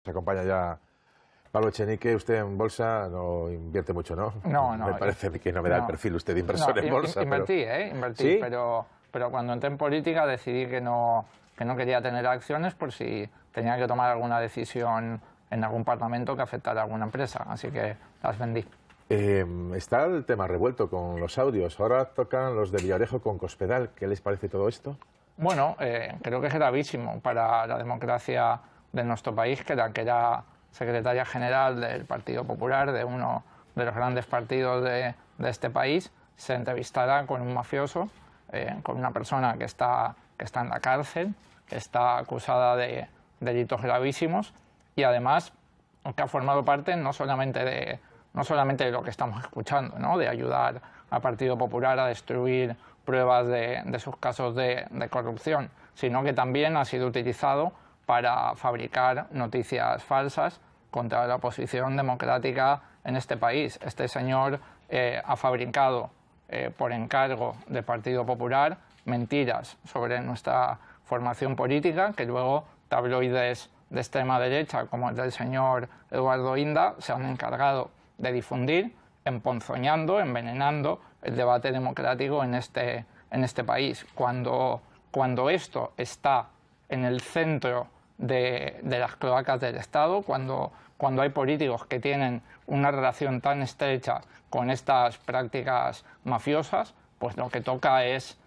Se acompaña ya Pablo Echenique. Usted en bolsa no invierte mucho, ¿no? No. Me parece que no me da el perfil usted de inversor en bolsa. Invertí, ¿Sí? pero cuando entré en política decidí que no quería tener acciones por si tenía que tomar alguna decisión en algún parlamento que afectara a alguna empresa, así que las vendí. Está el tema revuelto con los audios. Ahora tocan los de Villarejo con Cospedal. ¿Qué les parece todo esto? Bueno, creo que es gravísimo para la democracia de nuestro país que la que era secretaria general del Partido Popular, de uno de los grandes partidos de este país, se entrevistara con un mafioso, con una persona que está en la cárcel, que está acusada de delitos gravísimos y además que ha formado parte no solamente de lo que estamos escuchando, ¿no? De ayudar al Partido Popular a destruir pruebas de sus casos de corrupción, sino que también ha sido utilizado para fabricar noticias falsas contra la oposición democrática en este país. Este señor ha fabricado por encargo del Partido Popular mentiras sobre nuestra formación política que luego tabloides de extrema derecha como el del señor Eduardo Inda se han encargado de difundir, emponzoñando, envenenando el debate democrático en este país. Cuando esto está en el centro de las cloacas del Estado, cuando hay políticos que tienen una relación tan estrecha con estas prácticas mafiosas, pues lo que toca es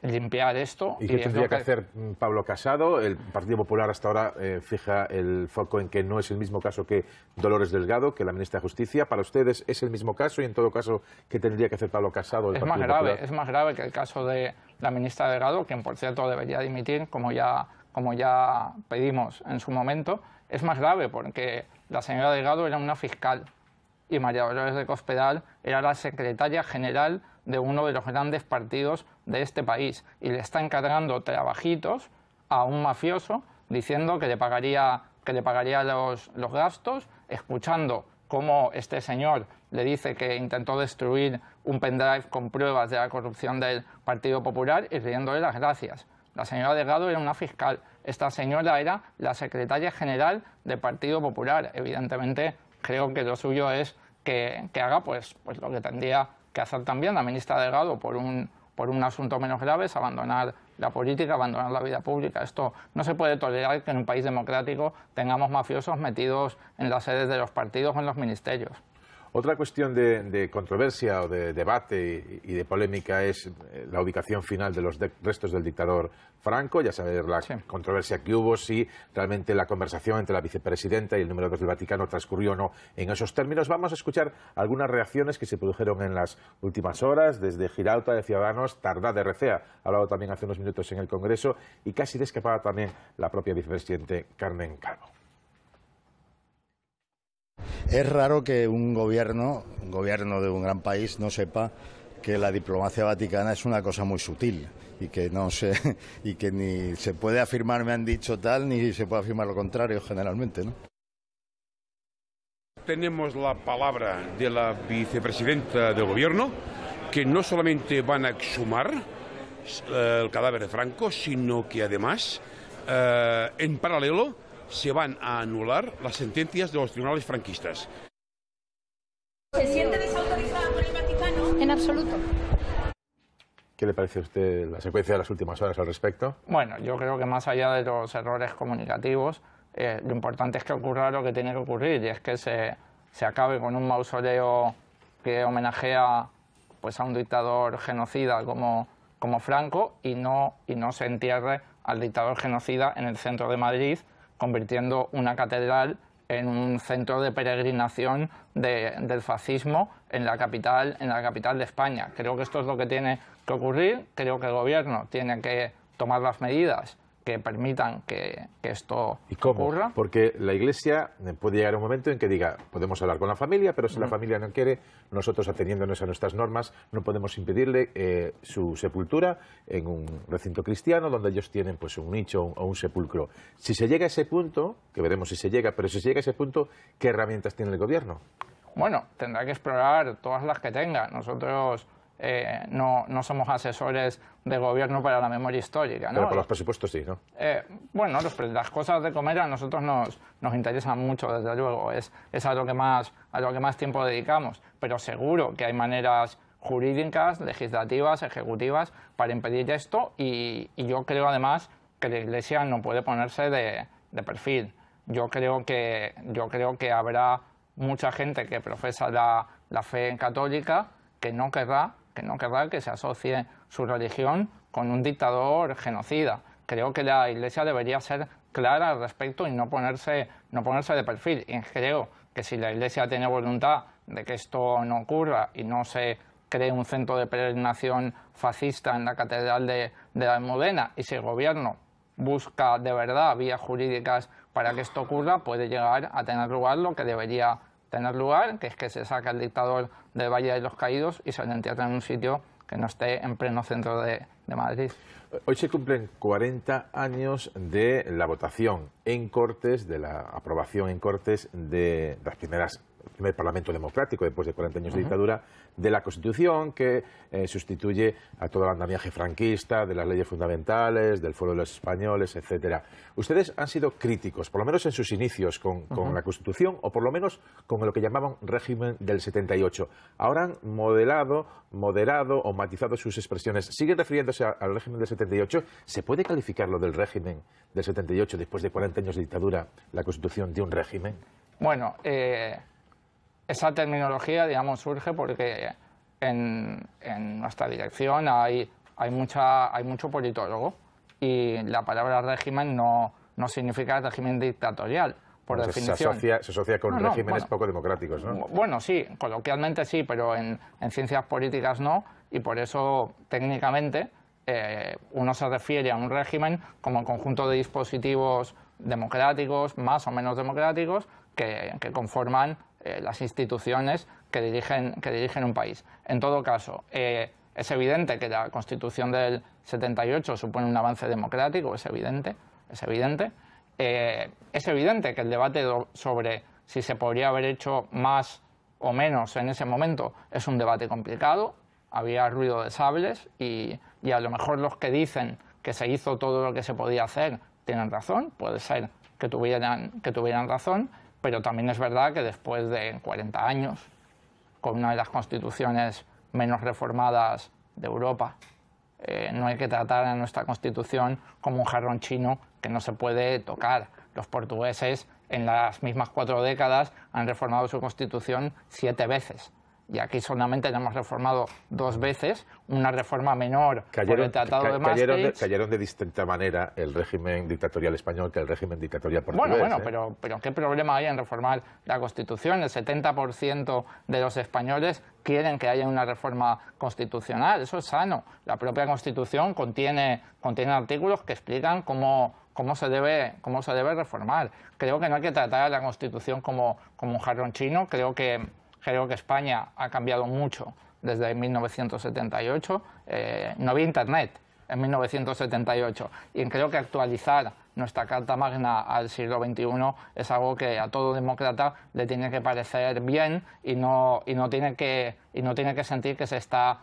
limpiar esto. ¿Y qué tendría que hacer Pablo Casado? El Partido Popular hasta ahora fija el foco en que no es el mismo caso que Dolores Delgado, que la ministra de Justicia. ¿Para ustedes es el mismo caso y en todo caso qué tendría que hacer Pablo Casado? Es más grave que el caso de la ministra Delgado, quien por cierto debería dimitir, como ya pedimos en su momento. Es más grave porque la señora Delgado era una fiscal y María Dolores de Cospedal era la secretaria general de uno de los grandes partidos de este país y le está encargando trabajitos a un mafioso diciendo que le pagaría los gastos, escuchando cómo este señor le dice que intentó destruir un pendrive con pruebas de la corrupción del Partido Popular y riéndole las gracias. La señora Delgado era una fiscal, esta señora era la secretaria general del Partido Popular. Evidentemente creo que lo suyo es que haga pues lo que tendría que hacer también la ministra Delgado por un asunto menos grave, es abandonar la política, abandonar la vida pública. Esto no se puede tolerar, que en un país democrático tengamos mafiosos metidos en las sedes de los partidos o en los ministerios. Otra cuestión de controversia o de debate y de polémica es la ubicación final de los restos del dictador Franco. Ya sabéis la controversia que hubo, si realmente la conversación entre la vicepresidenta y el número 2 del Vaticano transcurrió o no en esos términos. Vamos a escuchar algunas reacciones que se produjeron en las últimas horas, desde Girauta de Ciudadanos, Tardá de Recea, ha hablado también hace unos minutos en el Congreso, y casi de escapada también la propia vicepresidente Carmen Calvo. Es raro que un gobierno de un gran país no sepa que la diplomacia vaticana es una cosa muy sutil y que ni se puede afirmar me han dicho tal ni se puede afirmar lo contrario generalmente, ¿no? Tenemos la palabra de la vicepresidenta del gobierno que no solamente van a exhumar el cadáver de Franco, sino que además en paralelo se van a anular las sentencias de los tribunales franquistas. ¿Se siente desautorizada por el Vaticano? En absoluto. ¿Qué le parece a usted la secuencia de las últimas horas al respecto? Bueno, yo creo que más allá de los errores comunicativos, lo importante es que ocurra lo que tiene que ocurrir, y es que se acabe con un mausoleo que homenajea pues, a un dictador genocida como Franco y no se entierre al dictador genocida en el centro de Madrid, convirtiendo una catedral en un centro de peregrinación del fascismo en la capital de España. Creo que esto es lo que tiene que ocurrir. Creo que el gobierno tiene que tomar las medidas que permitan que esto ocurra. Porque la Iglesia puede llegar a un momento en que diga, podemos hablar con la familia, pero si la familia no quiere, nosotros, ateniéndonos a nuestras normas, no podemos impedirle su sepultura en un recinto cristiano donde ellos tienen pues un nicho o un sepulcro. Si se llega a ese punto, que veremos si se llega, pero si se llega a ese punto, ¿qué herramientas tiene el gobierno? Bueno, tendrá que explorar todas las que tenga. Nosotros no somos asesores de gobierno para la memoria histórica, ¿no? Pero por los presupuestos sí, ¿no? Bueno, las cosas de comer a nosotros nos interesan mucho, desde luego. Es a lo que más tiempo dedicamos. Pero seguro que hay maneras jurídicas, legislativas, ejecutivas para impedir esto, y yo creo además que la Iglesia no puede ponerse de perfil. Yo creo que habrá mucha gente que profesa la fe católica que no querrá que se asocie su religión con un dictador genocida. Creo que la Iglesia debería ser clara al respecto y no ponerse de perfil. Y creo que si la Iglesia tiene voluntad de que esto no ocurra y no se cree un centro de peregrinación fascista en la Catedral de la Almudena, y si el gobierno busca de verdad vías jurídicas para que esto ocurra, puede llegar a tener lugar lo que debería tener lugar, que es que se saque al dictador del Valle de los Caídos y se le entierre en un sitio que no esté en pleno centro de Madrid. Hoy se cumplen 40 años de la votación en Cortes, de la aprobación en Cortes de las el primer Parlamento democrático, después de 40 años de dictadura, de la Constitución que sustituye a todo el andamiaje franquista, de las leyes fundamentales, del Fuero de los Españoles, etcétera. Ustedes han sido críticos, por lo menos en sus inicios, con la Constitución, o por lo menos con lo que llamaban régimen del 78. Ahora han moderado o matizado sus expresiones. ¿Siguen refiriéndose al régimen del 78? ¿Se puede calificar lo del régimen del 78, después de 40 años de dictadura, la Constitución, de un régimen? Bueno, esa terminología, digamos, surge porque en nuestra dirección hay mucho politólogo, y la palabra régimen no significa régimen dictatorial, por definición. Se asocia con regímenes poco democráticos, ¿no? Bueno, sí, coloquialmente sí, pero en ciencias políticas no, y por eso técnicamente uno se refiere a un régimen como el conjunto de dispositivos democráticos, más o menos democráticos, que conforman las instituciones que dirigen un país. En todo caso, es evidente que la Constitución del 78 supone un avance democrático, es evidente. Es evidente que el debate sobre si se podría haber hecho más o menos en ese momento es un debate complicado. Había ruido de sables y a lo mejor los que dicen que se hizo todo lo que se podía hacer tienen razón, puede ser que tuvieran razón, pero también es verdad que después de 40 años, con una de las constituciones menos reformadas de Europa, no hay que tratar a nuestra Constitución como un jarrón chino que no se puede tocar. Los portugueses, en las mismas 4 décadas, han reformado su Constitución 7 veces. Y aquí solamente la hemos reformado 2 veces, una reforma menor por el Tratado de Maastricht. Cayeron de distinta manera el régimen dictatorial español que el régimen dictatorial portugués. Bueno, pero ¿qué problema hay en reformar la Constitución? El 70% de los españoles quieren que haya una reforma constitucional. Eso es sano. La propia Constitución contiene artículos que explican cómo se debe reformar. Creo que no hay que tratar a la Constitución como un jarrón chino. Creo que España ha cambiado mucho desde 1978. No había Internet en 1978. Y creo que actualizar nuestra Carta Magna al siglo XXI es algo que a todo demócrata le tiene que parecer bien y no tiene que sentir que se está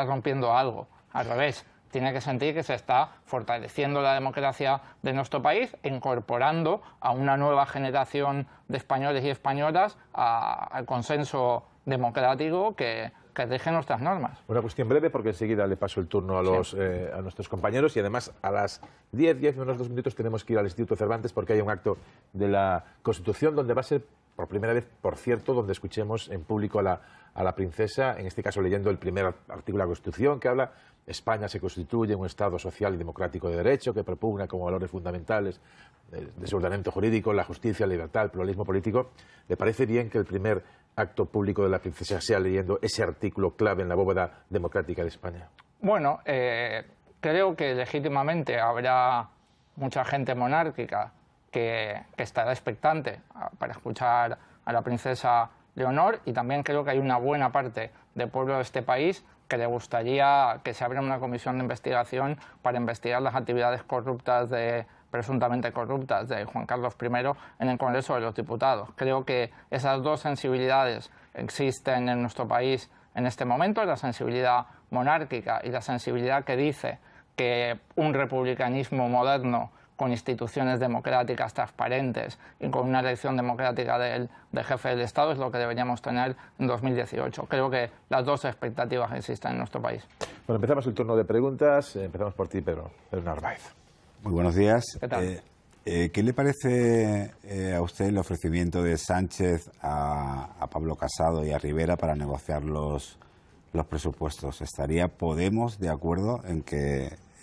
rompiendo algo. Al revés. Tiene que sentir que se está fortaleciendo la democracia de nuestro país, incorporando a una nueva generación de españoles y españolas al consenso democrático que rige nuestras normas. Una cuestión breve, porque enseguida le paso el turno a nuestros compañeros, y además a las 10 menos 2 minutos tenemos que ir al Instituto Cervantes porque hay un acto de la Constitución donde va a ser por primera vez, por cierto, donde escuchemos en público a la princesa, en este caso leyendo el primer artículo de la Constitución, que habla: España se constituye un Estado social y democrático de derecho que propugna como valores fundamentales de su ordenamiento jurídico la justicia, la libertad, el pluralismo político. ¿Le parece bien que el primer acto público de la princesa sea leyendo ese artículo clave en la bóveda democrática de España? Bueno, creo que legítimamente habrá mucha gente monárquica que estará expectante para escuchar a la princesa Leonor, y también creo que hay una buena parte del pueblo de este país que le gustaría que se abra una comisión de investigación para investigar las actividades presuntamente corruptas de Juan Carlos I en el Congreso de los Diputados. Creo que esas dos sensibilidades existen en nuestro país en este momento, la sensibilidad monárquica y la sensibilidad que dice que un republicanismo moderno con instituciones democráticas transparentes y con una elección democrática del jefe del Estado es lo que deberíamos tener en 2018. Creo que las dos expectativas existen en nuestro país. Bueno, empezamos el turno de preguntas. Empezamos por ti, Pedro Narváez. Muy buenos días. ¿Qué tal? ¿Qué le parece a usted el ofrecimiento de Sánchez a Pablo Casado y a Rivera para negociar los presupuestos? ¿Estaría Podemos de acuerdo en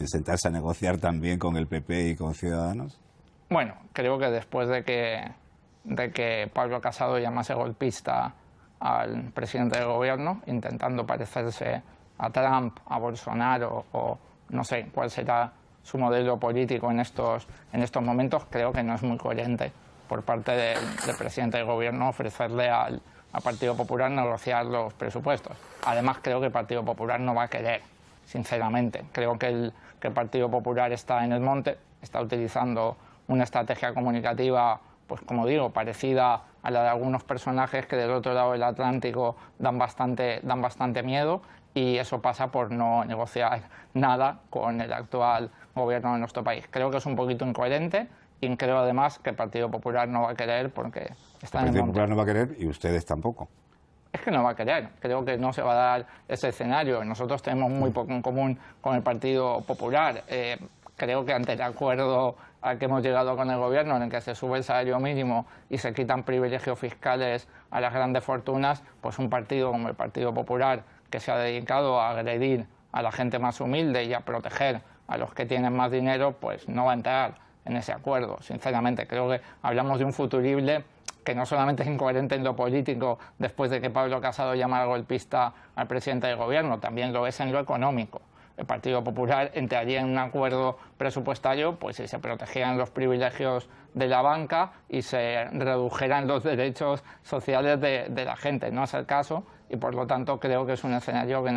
sentarse a negociar también con el PP y con Ciudadanos? Bueno, creo que después de que Pablo Casado llamase golpista al presidente del gobierno, intentando parecerse a Trump, a Bolsonaro o no sé cuál será su modelo político en estos momentos, creo que no es muy coherente por parte del presidente del gobierno ofrecerle al Partido Popular negociar los presupuestos. Además, creo que el Partido Popular no va a querer, sinceramente. Creo que el Partido Popular está en el monte, está utilizando una estrategia comunicativa, pues como digo, parecida a la de algunos personajes que del otro lado del Atlántico dan bastante miedo, y eso pasa por no negociar nada con el actual gobierno de nuestro país. Creo que es un poquito incoherente y creo además que el Partido Popular no va a querer porque está en el monte. El Partido Popular no va a querer y ustedes tampoco. Es que no va a querer. Creo que no se va a dar ese escenario. Nosotros tenemos muy poco en común con el Partido Popular. Creo que ante el acuerdo al que hemos llegado con el gobierno, en el que se sube el salario mínimo y se quitan privilegios fiscales a las grandes fortunas, pues un partido como el Partido Popular, que se ha dedicado a agredir a la gente más humilde y a proteger a los que tienen más dinero, pues no va a entrar en ese acuerdo. Sinceramente, creo que hablamos de un futurible que no solamente es incoherente en lo político después de que Pablo Casado llamara golpista al presidente del gobierno, también lo es en lo económico. El Partido Popular entraría en un acuerdo presupuestario pues si se protegieran los privilegios de la banca y se redujeran los derechos sociales de la gente. No es el caso y por lo tanto creo que es un escenario que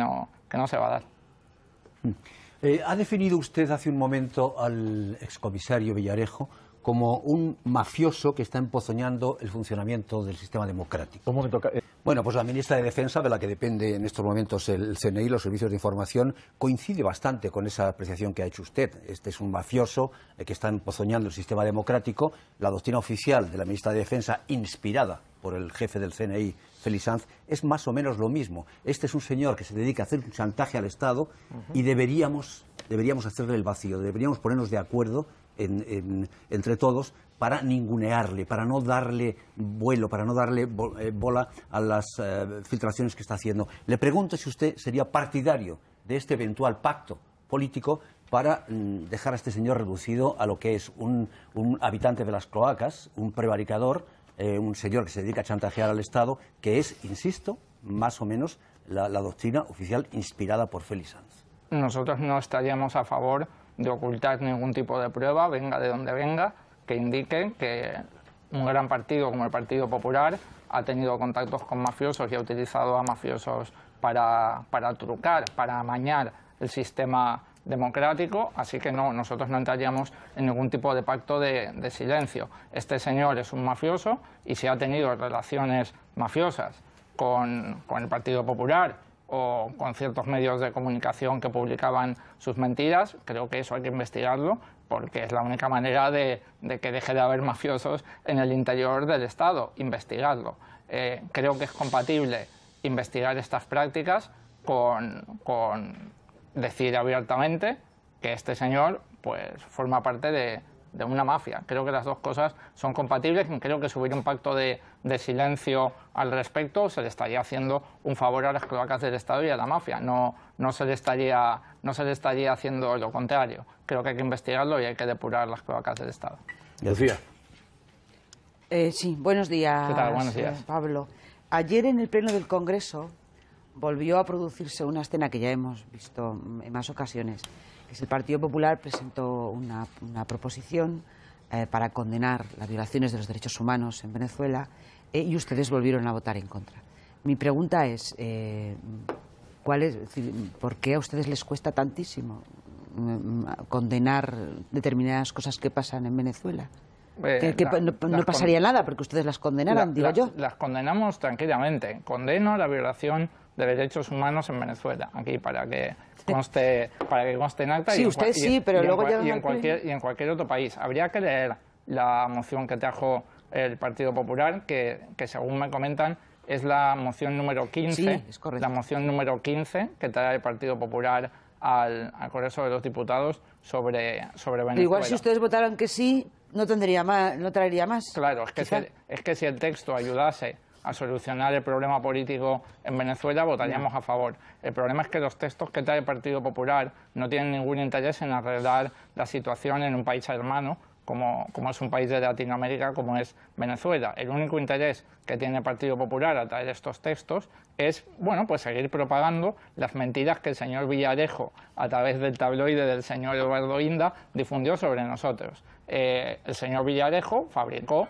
no se va a dar. Ha definido usted hace un momento al excomisario Villarejo como un mafioso que está empozoñando el funcionamiento del sistema democrático. Un momento. Bueno, pues la ministra de Defensa, de la que depende en estos momentos el CNI, los servicios de información, coincide bastante con esa apreciación que ha hecho usted. Este es un mafioso que está empozoñando el sistema democrático. La doctrina oficial de la ministra de Defensa, inspirada por el jefe del CNI, Félix Sanz, es más o menos lo mismo. Este es un señor que se dedica a hacer un chantaje al Estado y deberíamos hacerle el vacío, deberíamos ponernos de acuerdo entre todos para ningunearle, para no darle vuelo, para no darle bola a las filtraciones que está haciendo. Le pregunto si usted sería partidario de este eventual pacto político para dejar a este señor reducido a lo que es un habitante de las cloacas, un prevaricador, un señor que se dedica a chantajear al Estado, que es, insisto, más o menos la doctrina oficial inspirada por Félix Sanz. Nosotros no estaríamos a favor de ocultar ningún tipo de prueba, venga de donde venga, que indique que un gran partido como el Partido Popular ha tenido contactos con mafiosos y ha utilizado a mafiosos para trucar, para amañar el sistema democrático, así que no, nosotros no entraríamos en ningún tipo de pacto de silencio. Este señor es un mafioso y si ha tenido relaciones mafiosas con el Partido Popular o con ciertos medios de comunicación que publicaban sus mentiras, creo que eso hay que investigarlo, porque es la única manera de que deje de haber mafiosos en el interior del Estado, investigarlo. Creo que es compatible investigar estas prácticas con decir abiertamente que este señor pues forma parte de una mafia. Creo que las dos cosas son compatibles y creo que si hubiera un pacto de silencio al respecto se le estaría haciendo un favor a las cloacas del Estado y a la mafia. No se le estaría haciendo lo contrario. Creo que hay que investigarlo y hay que depurar las cloacas del Estado. Lucía. Sí, buenos días, ¿Qué tal? Buenos días. Pablo. Ayer en el Pleno del Congreso volvió a producirse una escena que ya hemos visto en más ocasiones. El Partido Popular presentó una proposición para condenar las violaciones de los derechos humanos en Venezuela y ustedes volvieron a votar en contra. Mi pregunta es, ¿por qué a ustedes les cuesta tantísimo condenar determinadas cosas que pasan en Venezuela? No pasaría nada porque ustedes las condenaran, digo yo. Las condenamos tranquilamente. Condeno la violación de derechos humanos en Venezuela. Aquí para que conste en acta. Sí, usted sí, pero luego y en cualquier otro país. Habría que leer la moción que trajo el Partido Popular, que según me comentan es la moción número 15, sí, es correcto. La moción número 15 que trae el Partido Popular al Congreso de los Diputados sobre Venezuela. Pero igual si ustedes votaran que sí, no traería más. Claro, es que si el texto ayudase a solucionar el problema político en Venezuela, votaríamos a favor. El problema es que los textos que trae el Partido Popular no tienen ningún interés en arreglar la situación en un país hermano, como es un país de Latinoamérica, como es Venezuela. El único interés que tiene el Partido Popular al traer estos textos es, bueno, pues seguir propagando las mentiras que el señor Villarejo, a través del tabloide del señor Eduardo Inda, difundió sobre nosotros. El señor Villarejo fabricó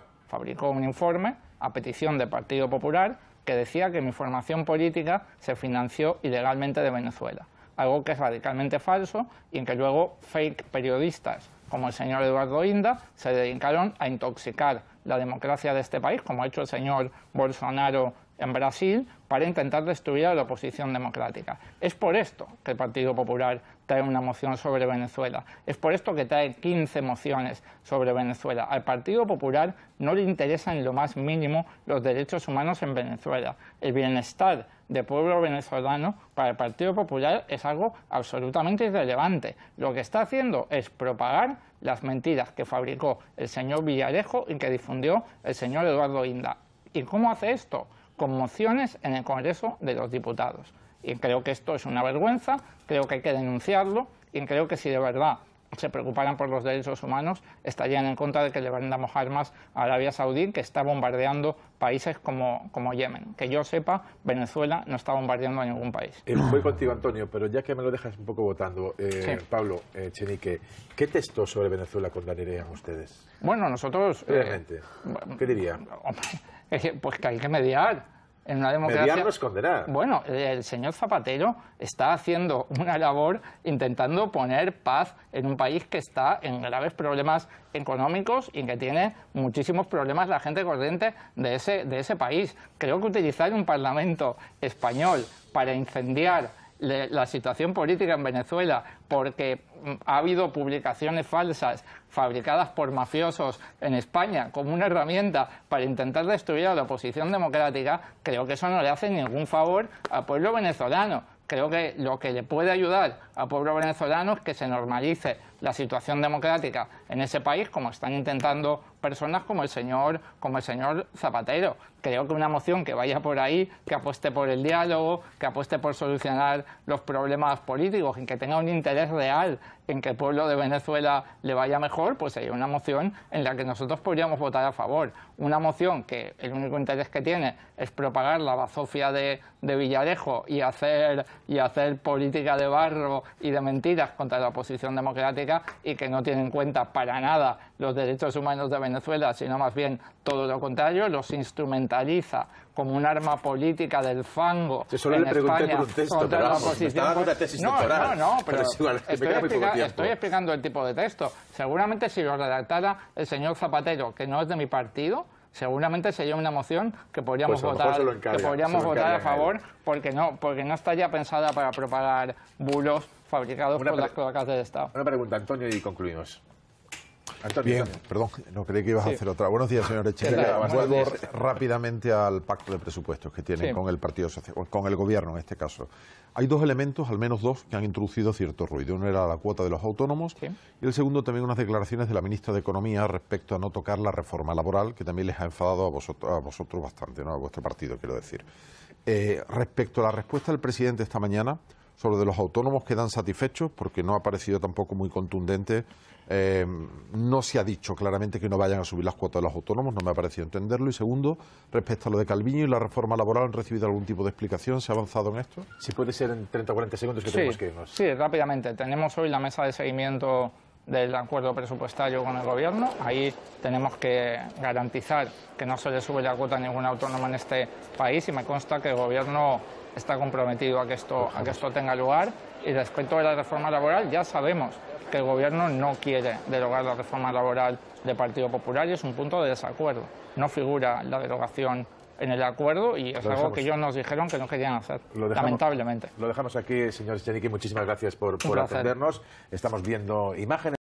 un informe a petición del Partido Popular que decía que mi formación política se financió ilegalmente de Venezuela. Algo que es radicalmente falso y en que luego fake periodistas como el señor Eduardo Inda se dedicaron a intoxicar la democracia de este país, como ha hecho el señor Bolsonaro en Brasil, para intentar destruir a la oposición democrática. Es por esto que el Partido Popular trae una moción sobre Venezuela. Es por esto que trae 15 mociones sobre Venezuela. Al Partido Popular no le interesan en lo más mínimo los derechos humanos en Venezuela. El bienestar del pueblo venezolano para el Partido Popular es algo absolutamente irrelevante. Lo que está haciendo es propagar las mentiras que fabricó el señor Villarejo y que difundió el señor Eduardo Inda. ¿Y cómo hace esto? Con mociones en el Congreso de los Diputados. Y creo que esto es una vergüenza, creo que hay que denunciarlo y creo que si de verdad se preocuparan por los derechos humanos, estarían en contra de que le vendamos armas a Arabia Saudí, que está bombardeando países como Yemen. Que yo sepa, Venezuela no está bombardeando a ningún país. Voy contigo, Antonio, pero ya que me lo dejas un poco votando, sí. Pablo Echenique, ¿qué texto sobre Venezuela condenarían ustedes? Bueno, nosotros... Realmente, ¿qué diría? Pues que hay que mediar. En una democracia, mediar no es condenar. Bueno, el señor Zapatero está haciendo una labor intentando poner paz en un país que está en graves problemas económicos y que tiene muchísimos problemas la gente corriente de ese país. Creo que utilizar un Parlamento español para incendiar la situación política en Venezuela porque ha habido publicaciones falsas fabricadas por mafiosos en España como una herramienta para intentar destruir a la oposición democrática, creo que eso no le hace ningún favor al pueblo venezolano. Creo que lo que le puede ayudar al pueblo venezolano es que se normalice la situación democrática en ese país, como están intentando personas como el señor Zapatero. Creo que una moción que vaya por ahí, que apueste por el diálogo, que apueste por solucionar los problemas políticos y que tenga un interés real en que el pueblo de Venezuela le vaya mejor, pues sería una moción en la que nosotros podríamos votar a favor. Una moción que el único interés que tiene es propagar la bazofia de Villarejo y hacer política de barro y de mentiras contra la oposición democrática y que no tiene en cuenta para nada los derechos humanos de Venezuela, sino más bien todo lo contrario, los instrumentaliza como un arma política del fango en España contra la oposición. No, pero estoy explicando el tipo de texto. Seguramente si lo redactara el señor Zapatero, que no es de mi partido, seguramente sería una moción que podríamos votar a favor, porque no estaría pensada para propagar bulos fabricados por las cloacas del Estado. Una pregunta, Antonio, y concluimos. Antonio, bien, perdón, no creí que ibas a hacer otra. Buenos días, señor Echenique. Vuelvo rápidamente al pacto de presupuestos que tienen con el Partido Social, con el Gobierno en este caso. Hay dos elementos, al menos dos, que han introducido cierto ruido. Uno era la cuota de los autónomos y el segundo también unas declaraciones de la ministra de Economía respecto a no tocar la reforma laboral, que también les ha enfadado a vosotros bastante, ¿no? A vuestro partido, quiero decir. Respecto a la respuesta del presidente esta mañana sobre de los autónomos, quedan satisfechos porque no ha parecido tampoco muy contundente. No se ha dicho claramente que no vayan a subir las cuotas de los autónomos, no me ha parecido entenderlo. Y segundo, respecto a lo de Calviño y la reforma laboral, ¿han recibido algún tipo de explicación? ¿Se ha avanzado en esto? Si puede ser en 30 o 40 segundos que tenemos que irnos. Sí, rápidamente. Tenemos hoy la mesa de seguimiento del acuerdo presupuestario con el Gobierno. Ahí tenemos que garantizar que no se le sube la cuota a ningún autónomo en este país y me consta que el Gobierno está comprometido a que esto tenga lugar. Y respecto a la reforma laboral, ya sabemos que el Gobierno no quiere derogar la reforma laboral del Partido Popular y es un punto de desacuerdo. No figura la derogación en el acuerdo y es algo que ellos nos dijeron que no querían hacer, lamentablemente. Lo dejamos aquí, señor Echenique, muchísimas gracias por atendernos. Estamos viendo imágenes.